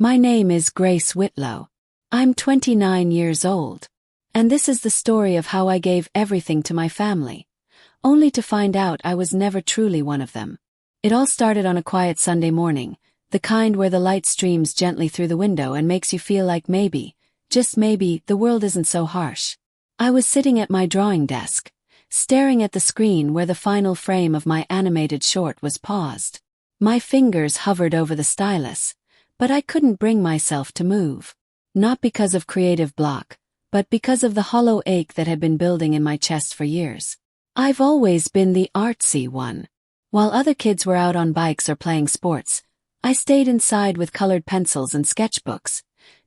My name is Grace Whitlow. I'm 29 years old. And this is the story of how I gave everything to my family, only to find out I was never truly one of them. It all started on a quiet Sunday morning, the kind where the light streams gently through the window and makes you feel like maybe, just maybe, the world isn't so harsh. I was sitting at my drawing desk, staring at the screen where the final frame of my animated short was paused. My fingers hovered over the stylus, but I couldn't bring myself to move. Not because of creative block, but because of the hollow ache that had been building in my chest for years. I've always been the artsy one. While other kids were out on bikes or playing sports, I stayed inside with colored pencils and sketchbooks,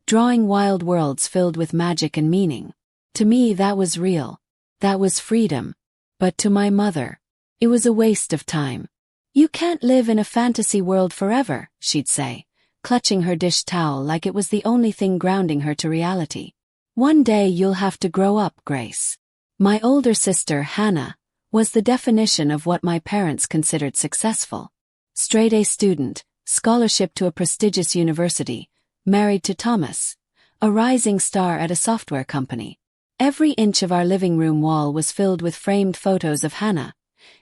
drawing wild worlds filled with magic and meaning. To me, that was real. That was freedom. But to my mother, it was a waste of time. "You can't live in a fantasy world forever," she'd say, clutching her dish towel like it was the only thing grounding her to reality. "One day you'll have to grow up, Grace." My older sister, Hannah, was the definition of what my parents considered successful. Straight-A student, scholarship to a prestigious university, married to Thomas, a rising star at a software company. Every inch of our living room wall was filled with framed photos of Hannah,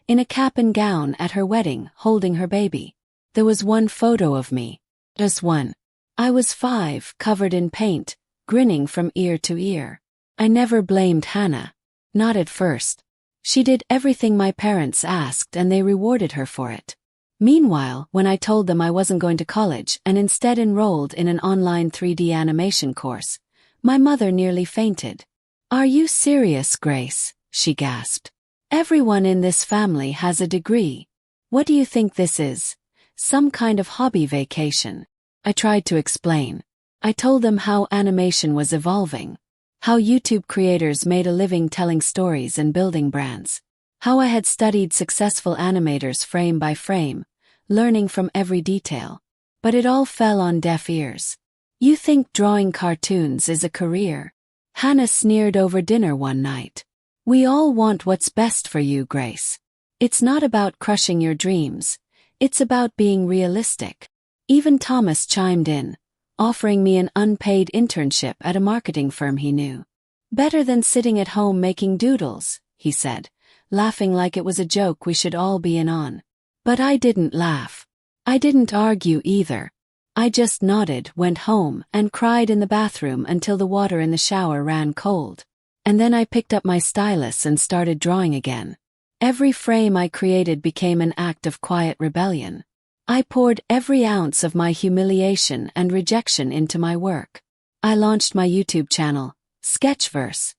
in a cap and gown at her wedding, holding her baby. There was one photo of me. Just one. I was 5, covered in paint, grinning from ear to ear. I never blamed Hannah. Not at first. She did everything my parents asked and they rewarded her for it. Meanwhile, when I told them I wasn't going to college and instead enrolled in an online 3D animation course, my mother nearly fainted. "Are you serious, Grace?" she gasped. "Everyone in this family has a degree. What do you think this is? Some kind of hobby vacation?" I tried to explain. I told them how animation was evolving, how YouTube creators made a living telling stories and building brands, how I had studied successful animators frame by frame, learning from every detail. But it all fell on deaf ears. "You think drawing cartoons is a career?" Hannah sneered over dinner one night. "We all want what's best for you, Grace. It's not about crushing your dreams. It's about being realistic." Even Thomas chimed in, offering me an unpaid internship at a marketing firm he knew. "Better than sitting at home making doodles," he said, laughing like it was a joke we should all be in on. But I didn't laugh. I didn't argue either. I just nodded, went home, and cried in the bathroom until the water in the shower ran cold. And then I picked up my stylus and started drawing again. Every frame I created became an act of quiet rebellion. I poured every ounce of my humiliation and rejection into my work. I launched my YouTube channel, Sketchverse,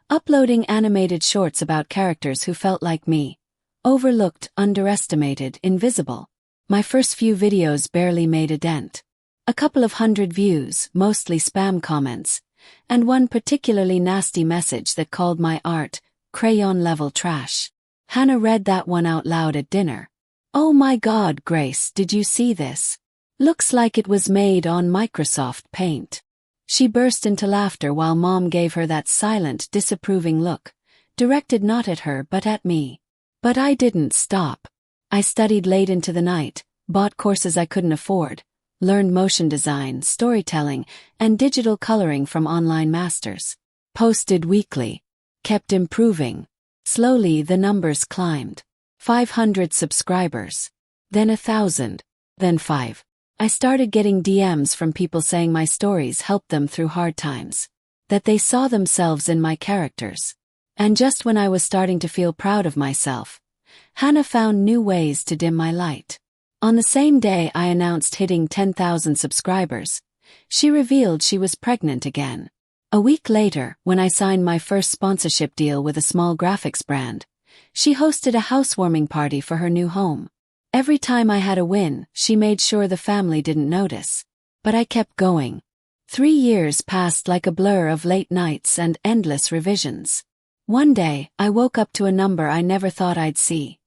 uploading animated shorts about characters who felt like me, overlooked, underestimated, invisible. My first few videos barely made a dent. A couple of hundred views, mostly spam comments, and one particularly nasty message that called my art crayon-level trash. Hannah read that one out loud at dinner. "Oh my God, Grace, did you see this? Looks like it was made on Microsoft Paint." She burst into laughter while Mom gave her that silent, disapproving look, directed not at her but at me. But I didn't stop. I studied late into the night, bought courses I couldn't afford, learned motion design, storytelling, and digital coloring from online masters. Posted weekly. Kept improving. Slowly the numbers climbed. 500 subscribers. Then 1,000. Then 5. I started getting DMs from people saying my stories helped them through hard times. That they saw themselves in my characters. And just when I was starting to feel proud of myself, Hannah found new ways to dim my light. On the same day I announced hitting 10,000 subscribers, she revealed she was pregnant again. A week later, when I signed my first sponsorship deal with a small graphics brand, she hosted a housewarming party for her new home. Every time I had a win, she made sure the family didn't notice. But I kept going. 3 years passed like a blur of late nights and endless revisions. One day, I woke up to a number I never thought I'd see.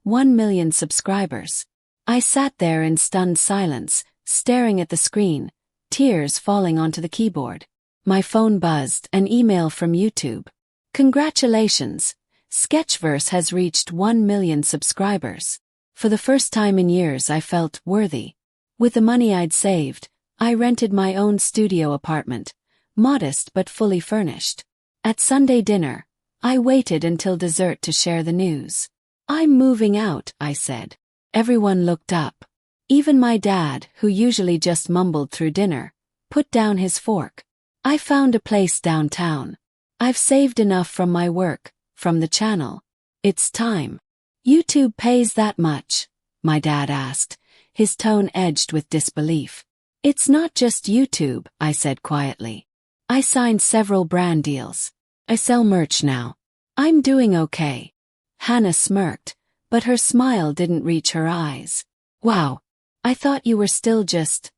1 million subscribers. I sat there in stunned silence, staring at the screen, tears falling onto the keyboard. My phone buzzed, an email from YouTube. "Congratulations! Sketchverse has reached 1 million subscribers." For the first time in years I felt worthy. With the money I'd saved, I rented my own studio apartment, modest but fully furnished. At Sunday dinner, I waited until dessert to share the news. "I'm moving out," I said. Everyone looked up. Even my dad, who usually just mumbled through dinner, put down his fork. "I found a place downtown. I've saved enough from my work, from the channel. It's time." "YouTube pays that much?" my dad asked, his tone edged with disbelief. "It's not just YouTube," I said quietly. "I signed several brand deals. I sell merch now. I'm doing okay." Hannah smirked, but her smile didn't reach her eyes. "Wow, I thought you were still just,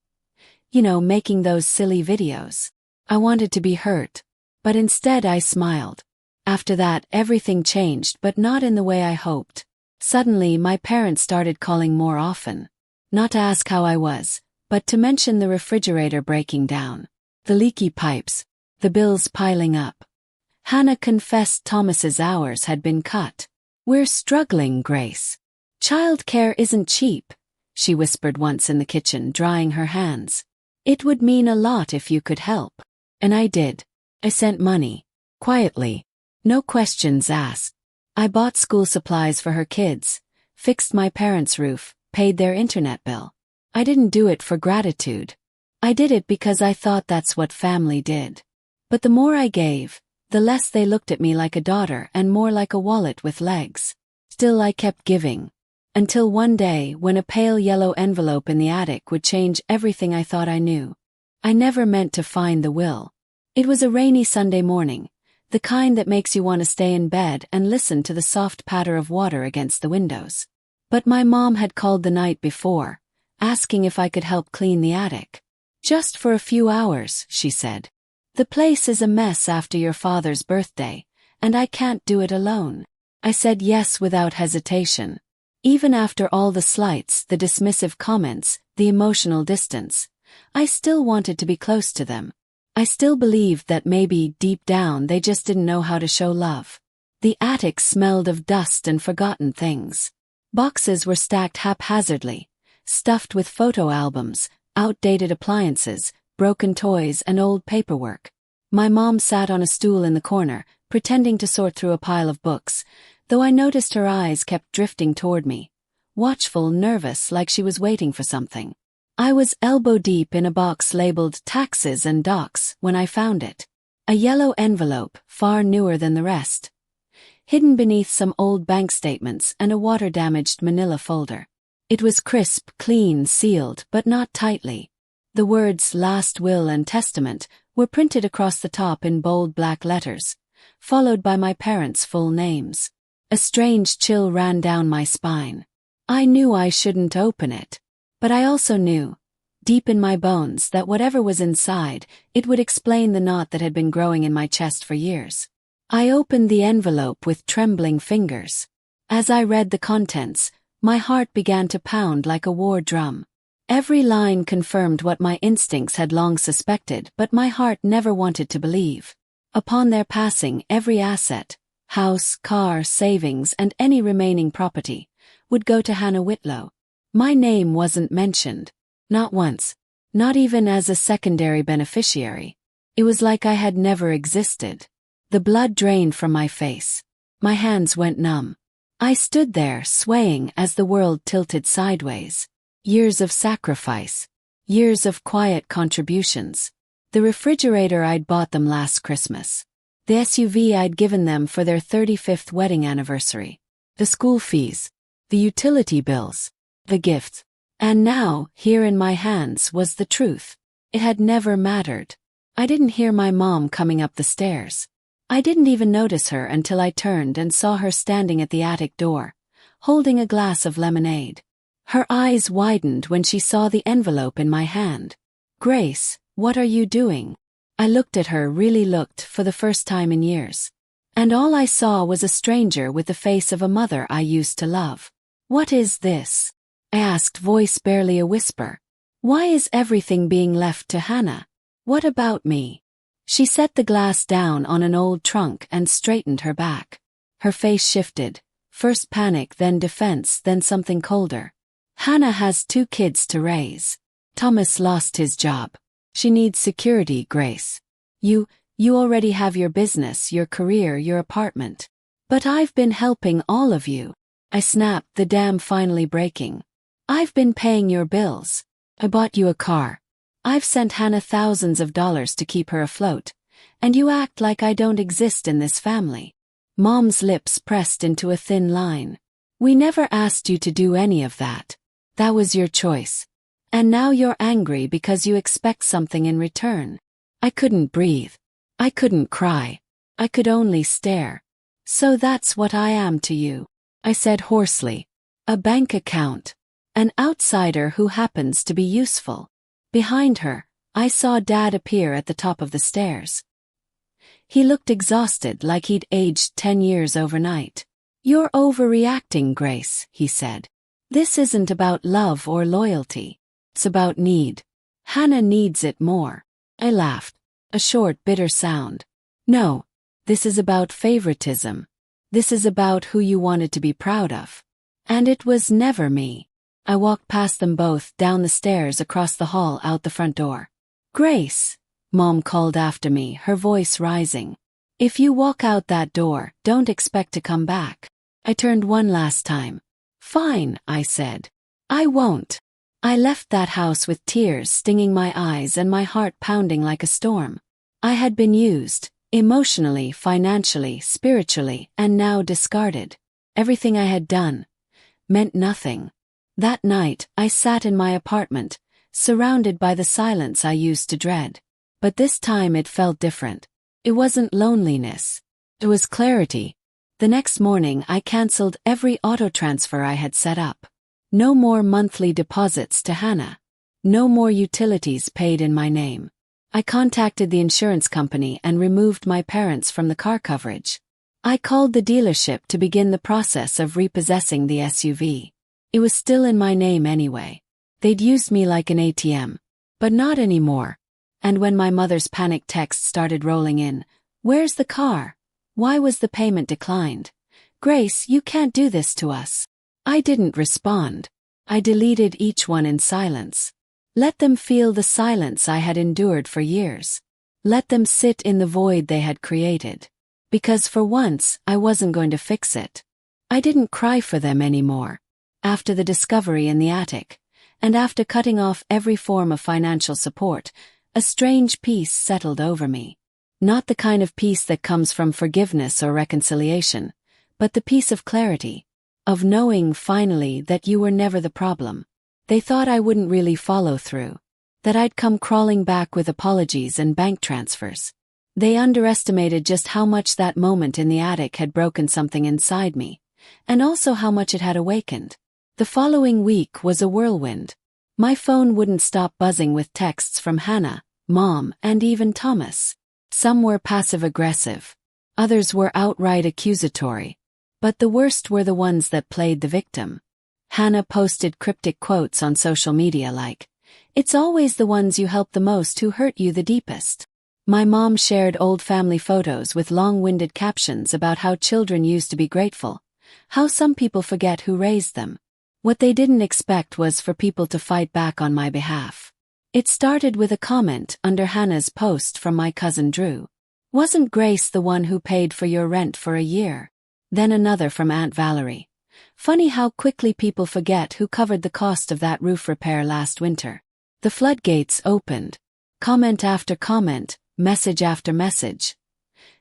making those silly videos." I wanted to be hurt, but instead I smiled. After that, everything changed, but not in the way I hoped. Suddenly, my parents started calling more often. Not to ask how I was, but to mention the refrigerator breaking down, the leaky pipes, the bills piling up. Hannah confessed Thomas's hours had been cut. "We're struggling, Grace. Childcare isn't cheap," she whispered once in the kitchen, drying her hands. "It would mean a lot if you could help." And I did. I sent money. Quietly. No questions asked. I bought school supplies for her kids, fixed my parents' roof, paid their internet bill. I didn't do it for gratitude. I did it because I thought that's what family did. But the more I gave, the less they looked at me like a daughter and more like a wallet with legs. Still, I kept giving. Until one day, when a pale yellow envelope in the attic would change everything I thought I knew. I never meant to find the will. It was a rainy Sunday morning, the kind that makes you want to stay in bed and listen to the soft patter of water against the windows. But my mom had called the night before, asking if I could help clean the attic. "Just for a few hours," she said. "The place is a mess after your father's birthday, and I can't do it alone." I said yes without hesitation. Even after all the slights, the dismissive comments, the emotional distance, I still wanted to be close to them. I still believed that maybe, deep down, they just didn't know how to show love. The attic smelled of dust and forgotten things. Boxes were stacked haphazardly, stuffed with photo albums, outdated appliances, broken toys, and old paperwork. My mom sat on a stool in the corner, pretending to sort through a pile of books, though I noticed her eyes kept drifting toward me, watchful, nervous, like she was waiting for something. I was elbow-deep in a box labeled Taxes and Docs when I found it. A yellow envelope, far newer than the rest, hidden beneath some old bank statements and a water-damaged manila folder. It was crisp, clean, sealed, but not tightly. The words "Last Will and Testament" were printed across the top in bold black letters, followed by my parents' full names. A strange chill ran down my spine. I knew I shouldn't open it. But I also knew, deep in my bones, that whatever was inside, it would explain the knot that had been growing in my chest for years. I opened the envelope with trembling fingers. As I read the contents, my heart began to pound like a war drum. Every line confirmed what my instincts had long suspected, but my heart never wanted to believe. Upon their passing, every asset, house, car, savings, and any remaining property, would go to Hannah Whitlow. My name wasn't mentioned. Not once. Not even as a secondary beneficiary. It was like I had never existed. The blood drained from my face. My hands went numb. I stood there, swaying as the world tilted sideways. Years of sacrifice. Years of quiet contributions. The refrigerator I'd bought them last Christmas. The SUV I'd given them for their 35th wedding anniversary. The school fees. The utility bills. The gifts. And now, here in my hands, was the truth. It had never mattered. I didn't hear my mom coming up the stairs. I didn't even notice her until I turned and saw her standing at the attic door, holding a glass of lemonade. Her eyes widened when she saw the envelope in my hand. "Grace, what are you doing?" I looked at her, really looked, for the first time in years. And all I saw was a stranger with the face of a mother I used to love. "What is this?" I asked, voice barely a whisper. "Why is everything being left to Hannah? What about me?" She set the glass down on an old trunk and straightened her back. Her face shifted, first panic, then defense, then something colder. "Hannah has 2 kids to raise. Thomas lost his job. She needs security, Grace. You already have your business, your career, your apartment. But I've been helping all of you. I snapped, the dam finally breaking. I've been paying your bills. I bought you a car. I've sent Hannah thousands of dollars to keep her afloat. And you act like I don't exist in this family. Mom's lips pressed into a thin line. We never asked you to do any of that. That was your choice. And now you're angry because you expect something in return. I couldn't breathe. I couldn't cry. I could only stare. So that's what I am to you, I said hoarsely. A bank account. An outsider who happens to be useful. Behind her, I saw Dad appear at the top of the stairs. He looked exhausted, like he'd aged 10 years overnight. You're overreacting, Grace, he said. This isn't about love or loyalty. It's about need. Hannah needs it more. I laughed. A short, bitter sound. No, this is about favoritism. This is about who you wanted to be proud of. And it was never me. I walked past them both, down the stairs, across the hall, out the front door. Grace, Mom called after me, her voice rising. If you walk out that door, don't expect to come back. I turned one last time. Fine, I said. I won't. I left that house with tears stinging my eyes and my heart pounding like a storm. I had been used, emotionally, financially, spiritually, and now discarded. Everything I had done meant nothing. That night, I sat in my apartment, surrounded by the silence I used to dread. But this time it felt different. It wasn't loneliness. It was clarity. The next morning I canceled every auto transfer I had set up. No more monthly deposits to Hannah. No more utilities paid in my name. I contacted the insurance company and removed my parents from the car coverage. I called the dealership to begin the process of repossessing the SUV. It was still in my name anyway. They'd used me like an ATM. But not anymore. And when my mother's panic texts started rolling in, "Where's the car? Why was the payment declined? Grace, you can't do this to us." I didn't respond. I deleted each one in silence. Let them feel the silence I had endured for years. Let them sit in the void they had created. Because for once, I wasn't going to fix it. I didn't cry for them anymore. After the discovery in the attic, and after cutting off every form of financial support, a strange peace settled over me. Not the kind of peace that comes from forgiveness or reconciliation, but the peace of clarity. Of knowing, finally, that you were never the problem. They thought I wouldn't really follow through. That I'd come crawling back with apologies and bank transfers. They underestimated just how much that moment in the attic had broken something inside me, and also how much it had awakened. The following week was a whirlwind. My phone wouldn't stop buzzing with texts from Hannah, Mom, and even Thomas. Some were passive-aggressive. Others were outright accusatory. But the worst were the ones that played the victim. Hannah posted cryptic quotes on social media like, "It's always the ones you help the most who hurt you the deepest." My mom shared old family photos with long-winded captions about how children used to be grateful, how some people forget who raised them. What they didn't expect was for people to fight back on my behalf. It started with a comment under Hannah's post from my cousin Drew. "Wasn't Grace the one who paid for your rent for a year?" Then another from Aunt Valerie. "Funny how quickly people forget who covered the cost of that roof repair last winter." The floodgates opened. Comment after comment, message after message.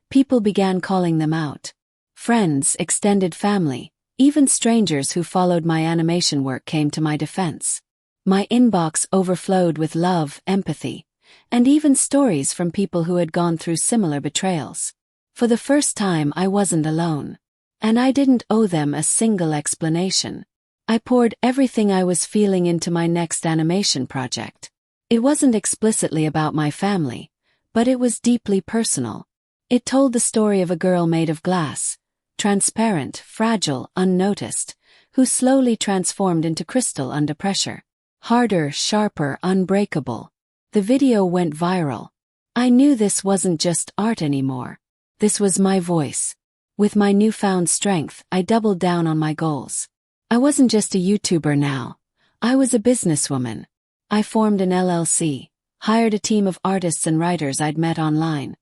People began calling them out. Friends, extended family, even strangers who followed my animation work came to my defense. My inbox overflowed with love, empathy, and even stories from people who had gone through similar betrayals. For the first time, I wasn't alone. And I didn't owe them a single explanation. I poured everything I was feeling into my next animation project. It wasn't explicitly about my family, but it was deeply personal. It told the story of a girl made of glass, transparent, fragile, unnoticed, who slowly transformed into crystal under pressure. Harder, sharper, unbreakable. The video went viral. I knew this wasn't just art anymore. This was my voice. With my newfound strength, I doubled down on my goals. I wasn't just a YouTuber now. I was a businesswoman. I formed an LLC, hired a team of artists and writers I'd met online,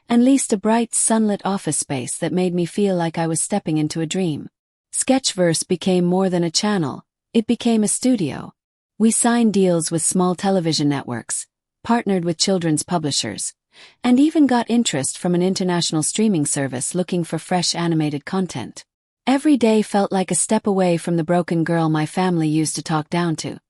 and leased a bright, sunlit office space that made me feel like I was stepping into a dream. Sketchverse became more than a channel, it became a studio. We signed deals with small television networks, partnered with children's publishers, and even got interest from an international streaming service looking for fresh animated content. Every day felt like a step away from the broken girl my family used to talk down to,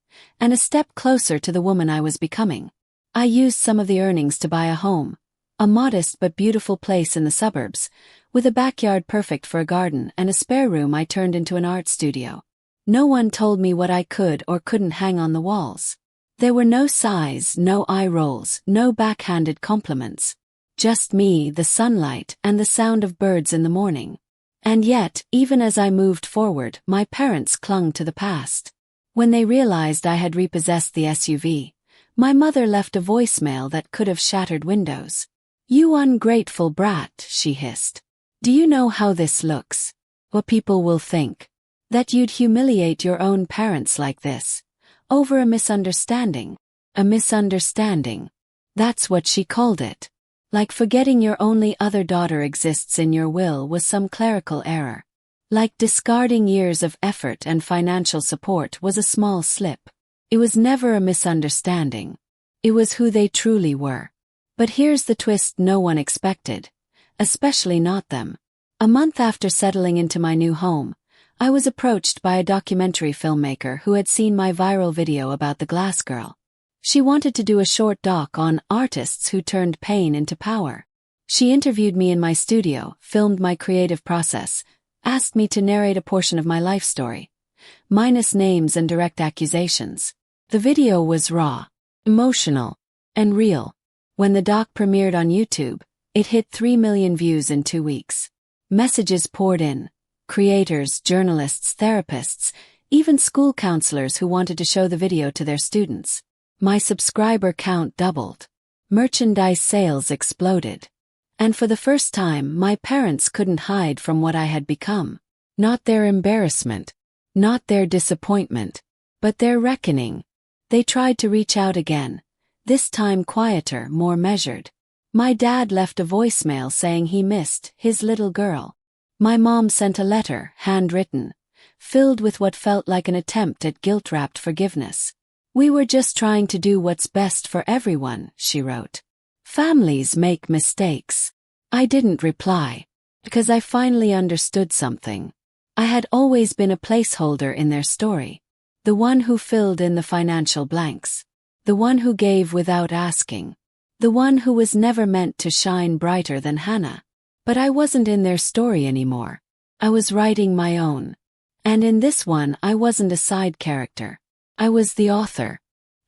and a step closer to the woman I was becoming. I used some of the earnings to buy a home, a modest but beautiful place in the suburbs, with a backyard perfect for a garden and a spare room I turned into an art studio. No one told me what I could or couldn't hang on the walls. There were no sighs, no eye rolls, no backhanded compliments. Just me, the sunlight, and the sound of birds in the morning. And yet, even as I moved forward, my parents clung to the past. When they realized I had repossessed the SUV, my mother left a voicemail that could have shattered windows. "You ungrateful brat," she hissed. "Do you know how this looks? What people will think? That you'd humiliate your own parents like this, over a misunderstanding. A misunderstanding. That's what she called it. Like forgetting your only other daughter exists in your will was some clerical error. Like discarding years of effort and financial support was a small slip. It was never a misunderstanding. It was who they truly were. But here's the twist no one expected, especially not them. A month after settling into my new home, I was approached by a documentary filmmaker who had seen my viral video about the Glass Girl. She wanted to do a short doc on artists who turned pain into power. She interviewed me in my studio, filmed my creative process, asked me to narrate a portion of my life story, minus names and direct accusations. The video was raw, emotional, and real. When the doc premiered on YouTube, it hit 3 million views in 2 weeks. Messages poured in. Creators, journalists, therapists, even school counselors who wanted to show the video to their students. My subscriber count doubled. Merchandise sales exploded. And for the first time, my parents couldn't hide from what I had become. Not their embarrassment, not their disappointment, but their reckoning. They tried to reach out again, this time quieter, more measured. My dad left a voicemail saying he missed his little girl. My mom sent a letter, handwritten, filled with what felt like an attempt at guilt-wrapped forgiveness. "We were just trying to do what's best for everyone," she wrote. "Families make mistakes." I didn't reply, because I finally understood something. I had always been a placeholder in their story. The one who filled in the financial blanks. The one who gave without asking. The one who was never meant to shine brighter than Hannah. But I wasn't in their story anymore. I was writing my own. And in this one I wasn't a side character. I was the author.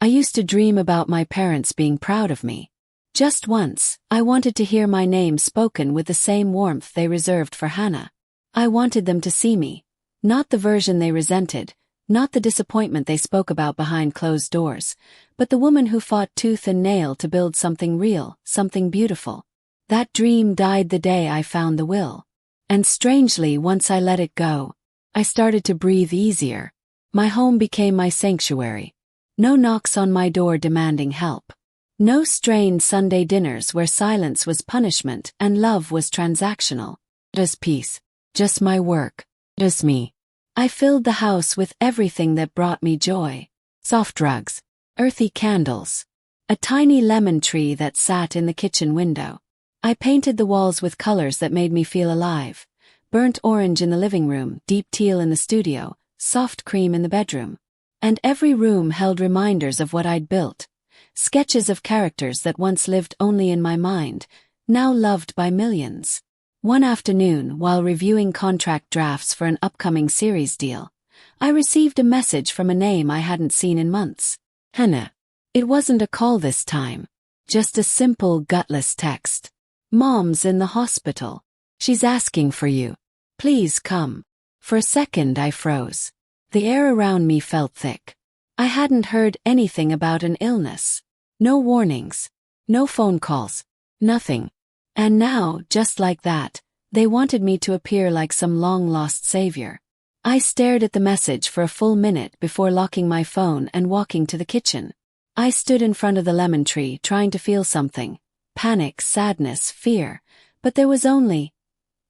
I used to dream about my parents being proud of me. Just once, I wanted to hear my name spoken with the same warmth they reserved for Hannah. I wanted them to see me. Not the version they resented, not the disappointment they spoke about behind closed doors, but the woman who fought tooth and nail to build something real, something beautiful. That dream died the day I found the will. And strangely, once I let it go, I started to breathe easier. My home became my sanctuary. No knocks on my door demanding help. No strained Sunday dinners where silence was punishment and love was transactional. Just peace. Just my work. Just me. I filled the house with everything that brought me joy. Soft rugs. Earthy candles. A tiny lemon tree that sat in the kitchen window. I painted the walls with colors that made me feel alive. Burnt orange in the living room, deep teal in the studio, soft cream in the bedroom. And every room held reminders of what I'd built. Sketches of characters that once lived only in my mind, now loved by millions. One afternoon, while reviewing contract drafts for an upcoming series deal, I received a message from a name I hadn't seen in months. Hannah. It wasn't a call this time. Just a simple, gutless text. "Mom's in the hospital. She's asking for you. Please come." For a second I froze. The air around me felt thick. I hadn't heard anything about an illness. No warnings. No phone calls. Nothing. And now, just like that, they wanted me to appear like some long-lost savior. I stared at the message for a full minute before locking my phone and walking to the kitchen. I stood in front of the lemon tree trying to feel something. Panic, sadness, fear. But there was only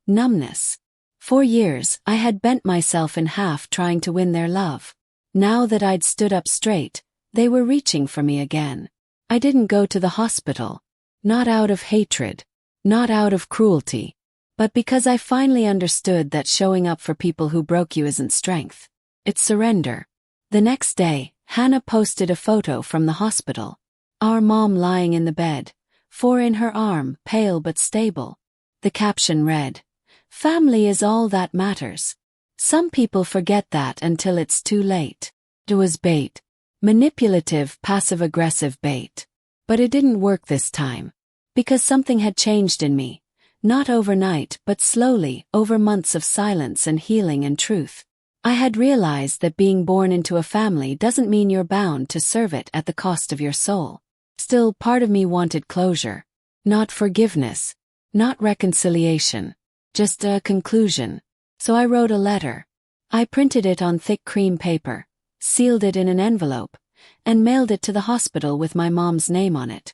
numbness. For years, I had bent myself in half trying to win their love. Now that I'd stood up straight, they were reaching for me again. I didn't go to the hospital. Not out of hatred. Not out of cruelty. But because I finally understood that showing up for people who broke you isn't strength. It's surrender. The next day, Hannah posted a photo from the hospital. Our mom lying in the bed, 4 in her arm, pale but stable. The caption read, "Family is all that matters." Some people forget that until it's too late. It was bait. Manipulative, passive-aggressive bait. But it didn't work this time. Because something had changed in me. Not overnight, but slowly, over months of silence and healing and truth. I had realized that being born into a family doesn't mean you're bound to serve it at the cost of your soul. Still, part of me wanted closure. Not forgiveness. Not reconciliation. Just a conclusion. So I wrote a letter. I printed it on thick cream paper, sealed it in an envelope, and mailed it to the hospital with my mom's name on it.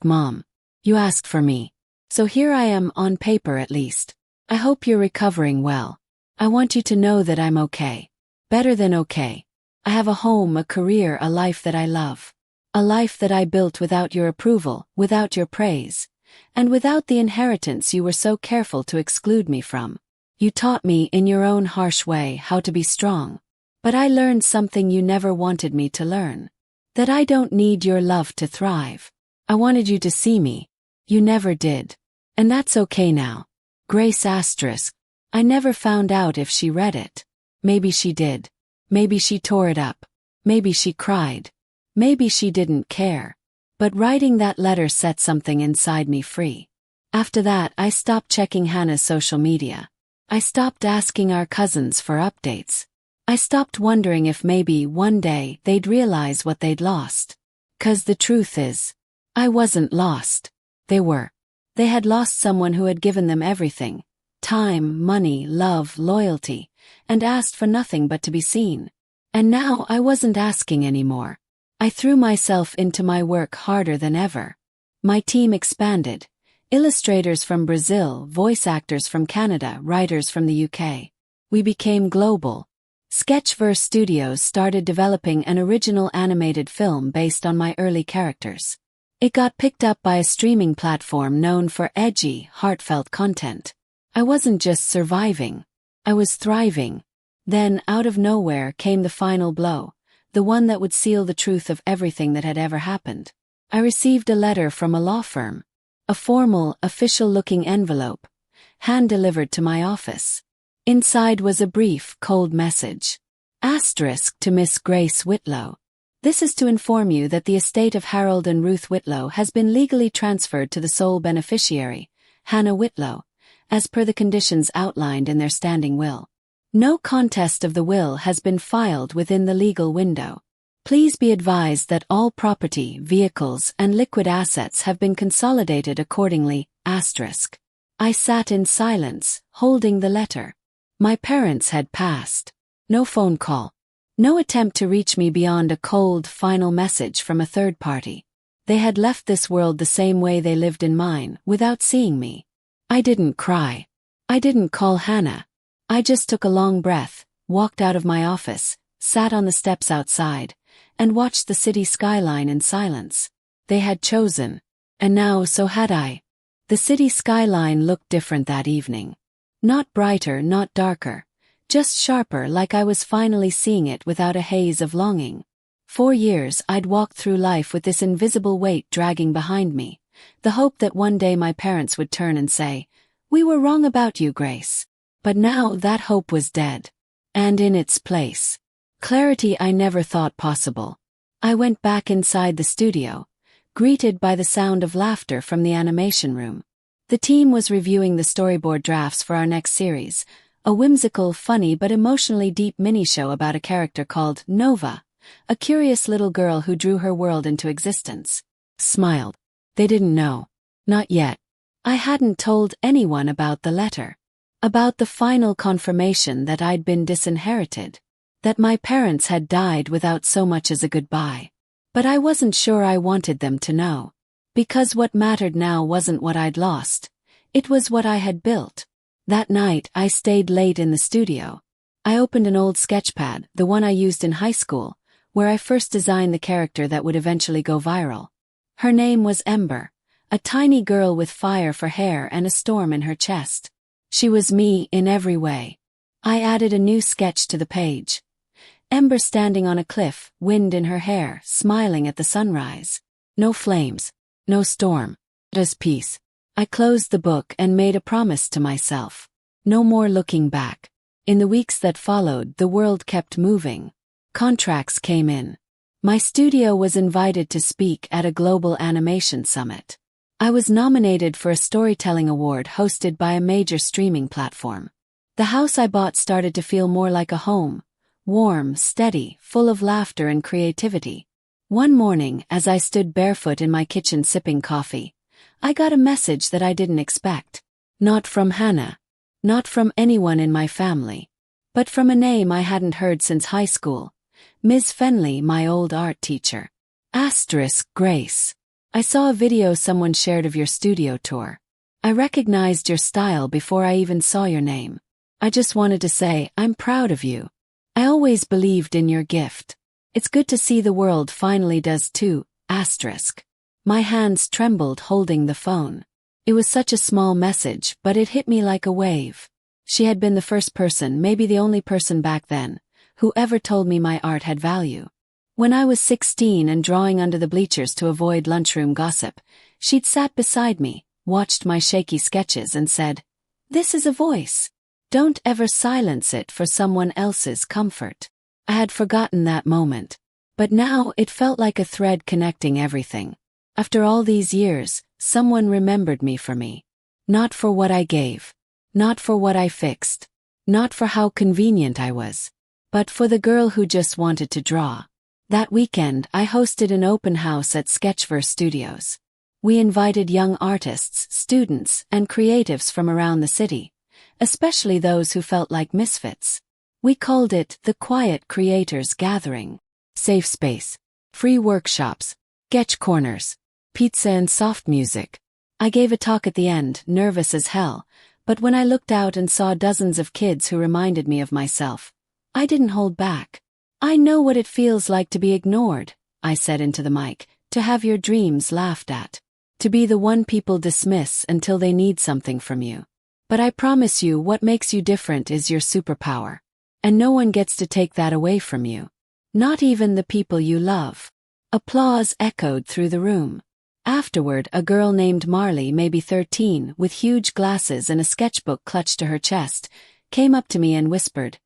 Mom. You asked for me. So here I am, on paper at least. I hope you're recovering well. I want you to know that I'm okay. Better than okay. I have a home, a career, a life that I love. A life that I built without your approval, without your praise, and without the inheritance you were so careful to exclude me from. You taught me in your own harsh way how to be strong. But I learned something you never wanted me to learn. That I don't need your love to thrive. I wanted you to see me. You never did. And that's okay now. Grace asterisk. I never found out if she read it. Maybe she did. Maybe she tore it up. Maybe she cried. Maybe she didn't care. But writing that letter set something inside me free. After that, I stopped checking Hannah's social media. I stopped asking our cousins for updates. I stopped wondering if maybe one day they'd realize what they'd lost. 'Cause the truth is, I wasn't lost. They were. They had lost someone who had given them everything. Time, money, love, loyalty, and asked for nothing but to be seen. And now I wasn't asking anymore. I threw myself into my work harder than ever. My team expanded. Illustrators from Brazil, voice actors from Canada, writers from the UK. We became global. Sketchverse Studios started developing an original animated film based on my early characters. It got picked up by a streaming platform known for edgy, heartfelt content. I wasn't just surviving. I was thriving. Then, out of nowhere, came the final blow, the one that would seal the truth of everything that had ever happened. I received a letter from a law firm. A formal, official-looking envelope, hand-delivered to my office. Inside was a brief, cold message. Asterisk to Miss Grace Whitlow. This is to inform you that the estate of Harold and Ruth Whitlow has been legally transferred to the sole beneficiary, Hannah Whitlow, as per the conditions outlined in their standing will. No contest of the will has been filed within the legal window. Please be advised that all property, vehicles, and liquid assets have been consolidated accordingly. Asterisk. I sat in silence, holding the letter. My parents had passed. No phone call. No attempt to reach me beyond a cold, final message from a third party. They had left this world the same way they lived in mine, without seeing me. I didn't cry. I didn't call Hannah. I just took a long breath, walked out of my office, sat on the steps outside, and watched the city skyline in silence. They had chosen. And now so had I. The city skyline looked different that evening. Not brighter, not darker. Just sharper, like I was finally seeing it without a haze of longing. 4 years I'd walked through life with this invisible weight dragging behind me, the hope that one day my parents would turn and say, "We were wrong about you, Grace." But now that hope was dead. And in its place, clarity I never thought possible. I went back inside the studio, greeted by the sound of laughter from the animation room. The team was reviewing the storyboard drafts for our next series, a whimsical, funny but emotionally deep mini-show about a character called Nova, a curious little girl who drew her world into existence. Smiled. They didn't know. Not yet. I hadn't told anyone about the letter. About the final confirmation that I'd been disinherited. That my parents had died without so much as a goodbye. But I wasn't sure I wanted them to know. Because what mattered now wasn't what I'd lost. It was what I had built. That night, I stayed late in the studio. I opened an old sketchpad, the one I used in high school, where I first designed the character that would eventually go viral. Her name was Ember, a tiny girl with fire for hair and a storm in her chest. She was me in every way. I added a new sketch to the page. Ember standing on a cliff, wind in her hair, smiling at the sunrise. No flames. No storm. Just peace. I closed the book and made a promise to myself. No more looking back. In the weeks that followed, the world kept moving. Contracts came in. My studio was invited to speak at a global animation summit. I was nominated for a storytelling award hosted by a major streaming platform. The house I bought started to feel more like a home. Warm, steady, full of laughter and creativity. One morning, as I stood barefoot in my kitchen sipping coffee, I got a message that I didn't expect. Not from Hannah. Not from anyone in my family. But from a name I hadn't heard since high school. Ms. Fenley, my old art teacher. Grace. I saw a video someone shared of your studio tour. I recognized your style before I even saw your name. I just wanted to say, I'm proud of you. I always believed in your gift. It's good to see the world finally does too. My hands trembled holding the phone. It was such a small message, but it hit me like a wave. She had been the first person, maybe the only person back then, who ever told me my art had value. When I was 16 and drawing under the bleachers to avoid lunchroom gossip, she'd sat beside me, watched my shaky sketches and said, "This is a voice. Don't ever silence it for someone else's comfort." I had forgotten that moment. But now it felt like a thread connecting everything. After all these years, someone remembered me for me. Not for what I gave. Not for what I fixed. Not for how convenient I was. But for the girl who just wanted to draw. That weekend, I hosted an open house at Sketchverse Studios. We invited young artists, students, and creatives from around the city, especially those who felt like misfits. We called it the Quiet Creators Gathering. Safe space. Free workshops. Sketch corners. Pizza and soft music. I gave a talk at the end, nervous as hell, but when I looked out and saw dozens of kids who reminded me of myself, I didn't hold back. "I know what it feels like to be ignored," I said into the mic, "to have your dreams laughed at. To be the one people dismiss until they need something from you. But I promise you what makes you different is your superpower. And no one gets to take that away from you. Not even the people you love." Applause echoed through the room. Afterward, a girl named Marley, maybe 13, with huge glasses and a sketchbook clutched to her chest, came up to me and whispered,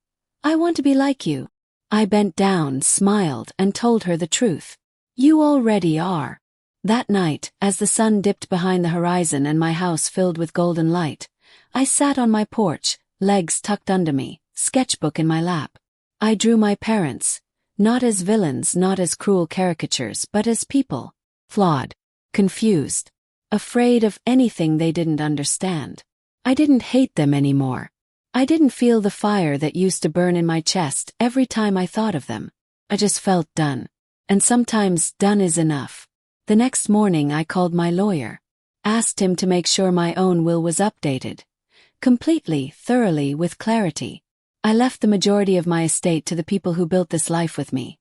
"I want to be like you." I bent down, smiled, and told her the truth. "You already are." That night, as the sun dipped behind the horizon and my house filled with golden light, I sat on my porch, legs tucked under me, sketchbook in my lap. I drew my parents, not as villains, not as cruel caricatures, but as people. Flawed. Confused. Afraid of anything they didn't understand. I didn't hate them anymore. I didn't feel the fire that used to burn in my chest every time I thought of them. I just felt done. And sometimes done is enough. The next morning I called my lawyer. Asked him to make sure my own will was updated. Completely, thoroughly, with clarity. I left the majority of my estate to the people who built this life with me.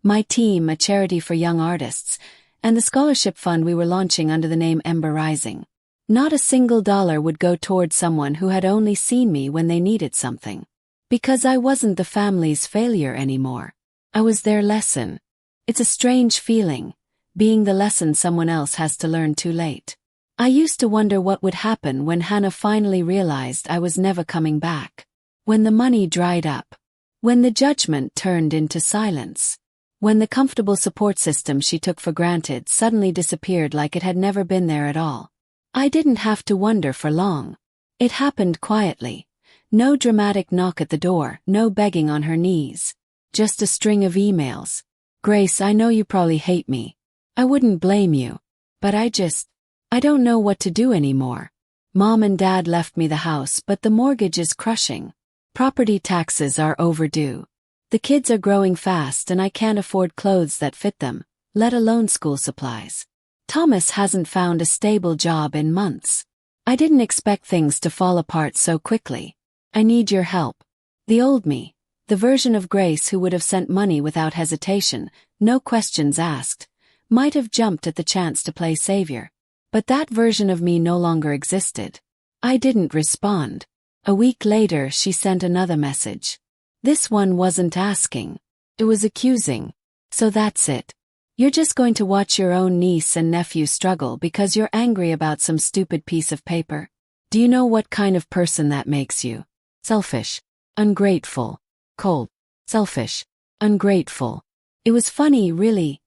My team, a charity for young artists, and the scholarship fund we were launching under the name Ember Rising. Not a single dollar would go toward someone who had only seen me when they needed something. Because I wasn't the family's failure anymore. I was their lesson. It's a strange feeling, being the lesson someone else has to learn too late. I used to wonder what would happen when Hannah finally realized I was never coming back. When the money dried up. When the judgment turned into silence. When the comfortable support system she took for granted suddenly disappeared like it had never been there at all. I didn't have to wonder for long. It happened quietly. No dramatic knock at the door, no begging on her knees. Just a string of emails. "Grace, I know you probably hate me. I wouldn't blame you. But I don't know what to do anymore. Mom and Dad left me the house, but the mortgage is crushing. Property taxes are overdue. The kids are growing fast and I can't afford clothes that fit them. let alone school supplies. Thomas hasn't found a stable job in months. I didn't expect things to fall apart so quickly. I need your help. The old me, the version of Grace who would have sent money without hesitation, no questions asked, might have jumped at the chance to play savior. But that version of me no longer existed. I didn't respond. A week later, she sent another message. This one wasn't asking. It was accusing. So that's it. You're just going to watch your own niece and nephew struggle because you're angry about some stupid piece of paper? Do you know what kind of person that makes you? Selfish. Ungrateful. Cold. Selfish. Ungrateful. It was funny, really,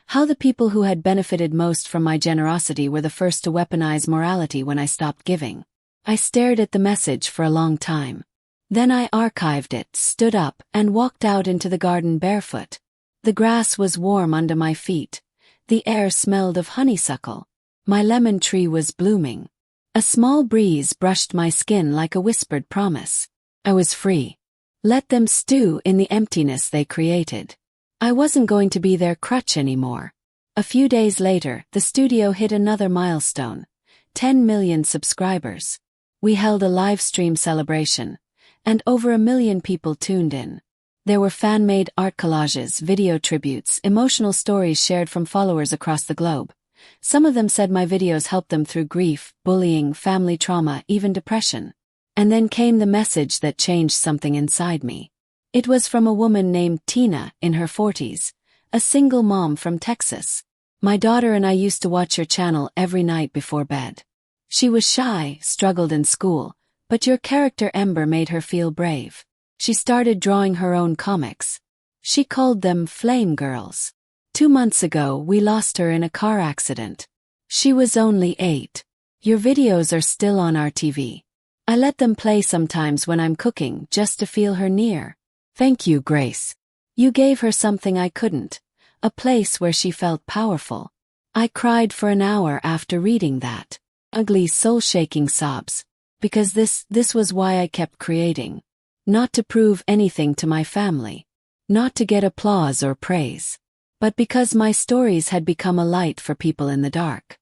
how the people who had benefited most from my generosity were the first to weaponize morality when I stopped giving. I stared at the message for a long time. Then I archived it, stood up, and walked out into the garden barefoot. The grass was warm under my feet. The air smelled of honeysuckle. My lemon tree was blooming. A small breeze brushed my skin like a whispered promise. I was free. Let them stew in the emptiness they created. I wasn't going to be their crutch anymore. A few days later, the studio hit another milestone. 10 million subscribers. We held a live stream celebration, and over 1 million people tuned in. There were fan-made art collages, video tributes, emotional stories shared from followers across the globe. Some of them said my videos helped them through grief, bullying, family trauma, even depression. And then came the message that changed something inside me. It was from a woman named Tina, in her 40s, a single mom from Texas. My daughter and I used to watch your channel every night before bed. She was shy, struggled in school, but your character Ember made her feel brave. She started drawing her own comics. She called them Flame Girls. 2 months ago, we lost her in a car accident. She was only 8. Your videos are still on our TV. I let them play sometimes when I'm cooking, just to feel her near. Thank you, Grace. You gave her something I couldn't, a place where she felt powerful. I cried for an hour after reading that. Ugly, soul-shaking sobs. Because this was why I kept creating. Not to prove anything to my family. Not to get applause or praise. But because my stories had become a light for people in the dark.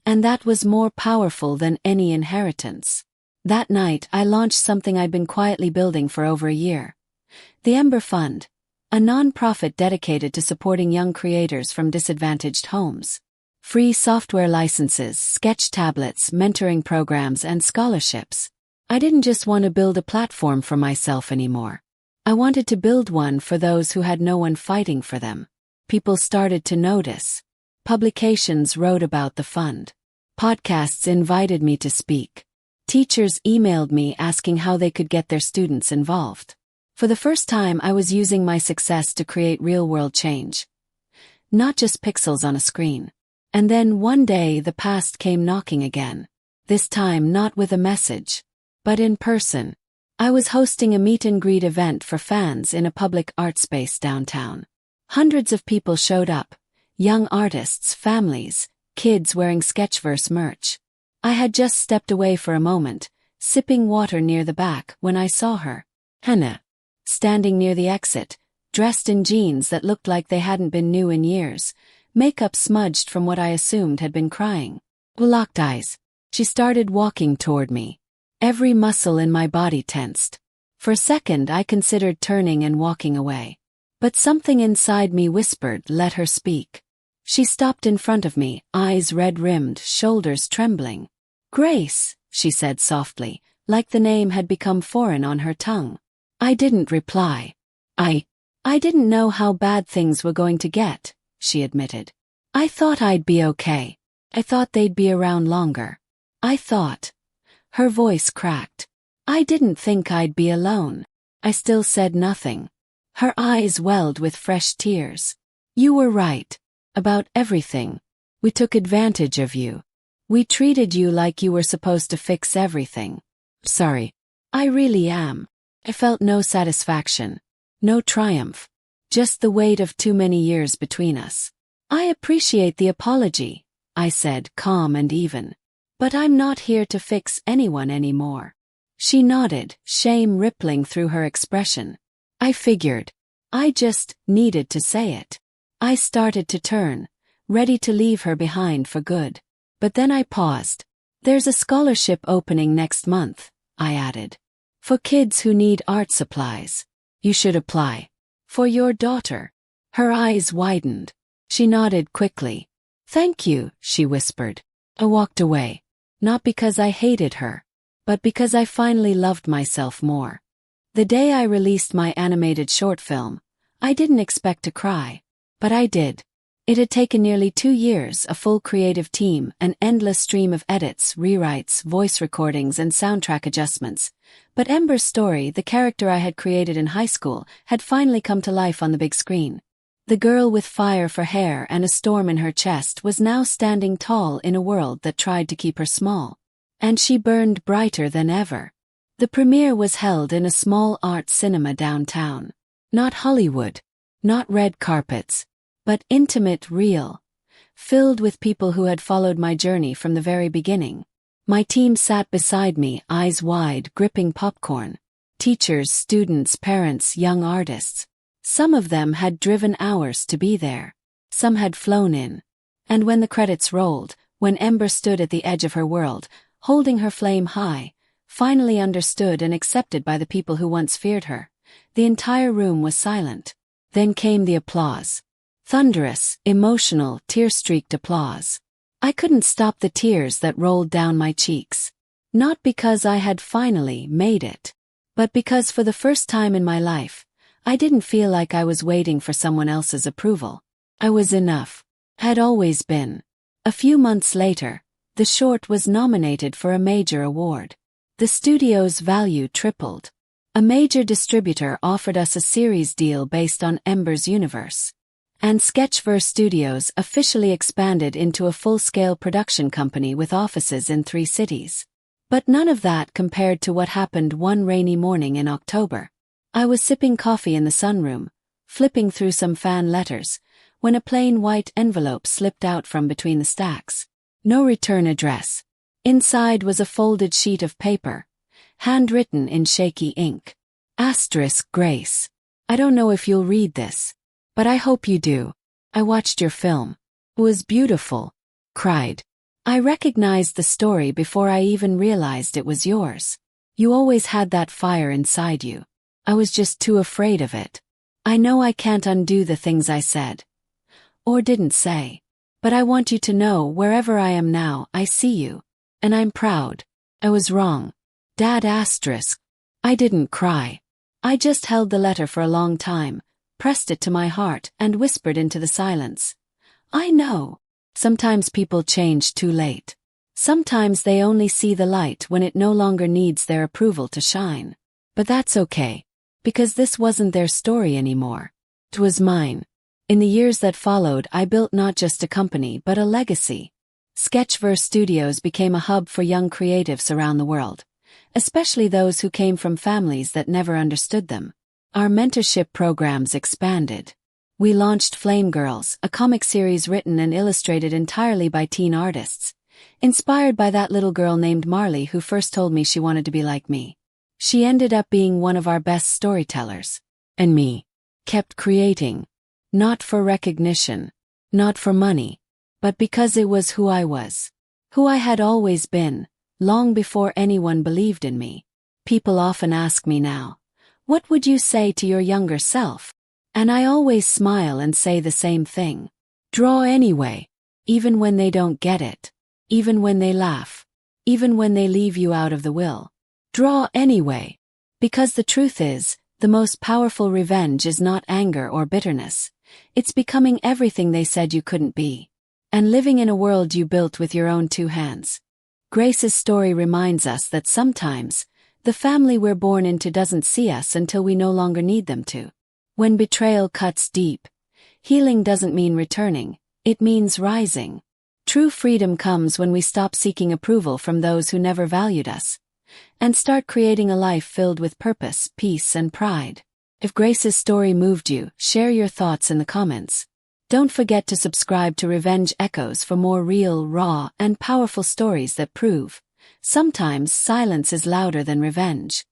And that was more powerful than any inheritance. That night, I launched something I'd been quietly building for over a year. The Ember Fund, a non-profit dedicated to supporting young creators from disadvantaged homes. Free software licenses, sketch tablets, mentoring programs, and scholarships. I didn't just want to build a platform for myself anymore. I wanted to build one for those who had no one fighting for them. People started to notice. Publications wrote about the fund. Podcasts invited me to speak. Teachers emailed me asking how they could get their students involved. For the first time, I was using my success to create real-world change. Not just pixels on a screen. And then one day the past came knocking again. This time not with a message, but in person. I was hosting a meet-and-greet event for fans in a public art space downtown. Hundreds of people showed up. Young artists, families, kids wearing Sketchverse merch. I had just stepped away for a moment, sipping water near the back, when I saw her. Hannah. Standing near the exit, dressed in jeans that looked like they hadn't been new in years, makeup smudged from what I assumed had been crying. We locked eyes. She started walking toward me. Every muscle in my body tensed. For a second I considered turning and walking away. But something inside me whispered, let her speak. She stopped in front of me, eyes red-rimmed, shoulders trembling. Grace, she said softly, like the name had become foreign on her tongue. I didn't reply. I didn't know how bad things were going to get, she admitted. I thought I'd be okay. I thought they'd be around longer. I thought. Her voice cracked. I didn't think I'd be alone. I still said nothing. Her eyes welled with fresh tears. You were right. About everything. We took advantage of you. We treated you like you were supposed to fix everything. Sorry. I really am. I felt no satisfaction. No triumph. Just the weight of too many years between us. I appreciate the apology, I said, calm and even. But I'm not here to fix anyone anymore. She nodded, shame rippling through her expression. I figured. I just needed to say it. I started to turn, ready to leave her behind for good. But then I paused. There's a scholarship opening next month, I added. For kids who need art supplies. You should apply. For your daughter. Her eyes widened. She nodded quickly. Thank you, she whispered. I walked away. Not because I hated her, but because I finally loved myself more. The day I released my animated short film, I didn't expect to cry. But I did. It had taken nearly 2 years, a full creative team, an endless stream of edits, rewrites, voice recordings, and soundtrack adjustments. But Ember's story, the character I had created in high school, had finally come to life on the big screen. The girl with fire for hair and a storm in her chest was now standing tall in a world that tried to keep her small. And she burned brighter than ever. The premiere was held in a small art cinema downtown. Not Hollywood. Not red carpets. But intimate, real. Filled with people who had followed my journey from the very beginning. My team sat beside me, eyes wide, gripping popcorn. Teachers, students, parents, young artists. Some of them had driven hours to be there. Some had flown in. And when the credits rolled, when Ember stood at the edge of her world, holding her flame high, finally understood and accepted by the people who once feared her, the entire room was silent. Then came the applause. Thunderous, emotional, tear-streaked applause. I couldn't stop the tears that rolled down my cheeks. Not because I had finally made it, but because for the first time in my life, I didn't feel like I was waiting for someone else's approval. I was enough. Had always been. A few months later, the short was nominated for a major award. The studio's value tripled. A major distributor offered us a series deal based on Ember's universe. And Sketchverse Studios officially expanded into a full-scale production company with offices in 3 cities. But none of that compared to what happened one rainy morning in October. I was sipping coffee in the sunroom, flipping through some fan letters, when a plain white envelope slipped out from between the stacks. No return address. Inside was a folded sheet of paper, handwritten in shaky ink. Asterisk Grace. I don't know if you'll read this, but I hope you do. I watched your film. It was beautiful. Cried. I recognized the story before I even realized it was yours. You always had that fire inside you. I was just too afraid of it. I know I can't undo the things I said. Or didn't say. But I want you to know wherever I am now, I see you. And I'm proud. I was wrong. Dad asterisk. I didn't cry. I just held the letter for a long time, pressed it to my heart, and whispered into the silence. I know. Sometimes people change too late. Sometimes they only see the light when it no longer needs their approval to shine. But that's okay. Because this wasn't their story anymore. It was mine. In the years that followed, I built not just a company but a legacy. Sketchverse Studios became a hub for young creatives around the world, especially those who came from families that never understood them. Our mentorship programs expanded. We launched Flame Girls, a comic series written and illustrated entirely by teen artists, inspired by that little girl named Marley who first told me she wanted to be like me. She ended up being one of our best storytellers. And me. Kept creating. Not for recognition. Not for money. But because it was who I was. Who I had always been, long before anyone believed in me. People often ask me now, what would you say to your younger self? And I always smile and say the same thing. Draw anyway. Even when they don't get it. Even when they laugh. Even when they leave you out of the will. Draw anyway. Because the truth is, the most powerful revenge is not anger or bitterness. It's becoming everything they said you couldn't be. And living in a world you built with your own 2 hands. Grace's story reminds us that sometimes, the family we're born into doesn't see us until we no longer need them to. When betrayal cuts deep, healing doesn't mean returning, it means rising. True freedom comes when we stop seeking approval from those who never valued us, and start creating a life filled with purpose, peace, and pride. If Grace's story moved you, share your thoughts in the comments. Don't forget to subscribe to Revenge Echoes for more real, raw, and powerful stories that prove, sometimes silence is louder than revenge.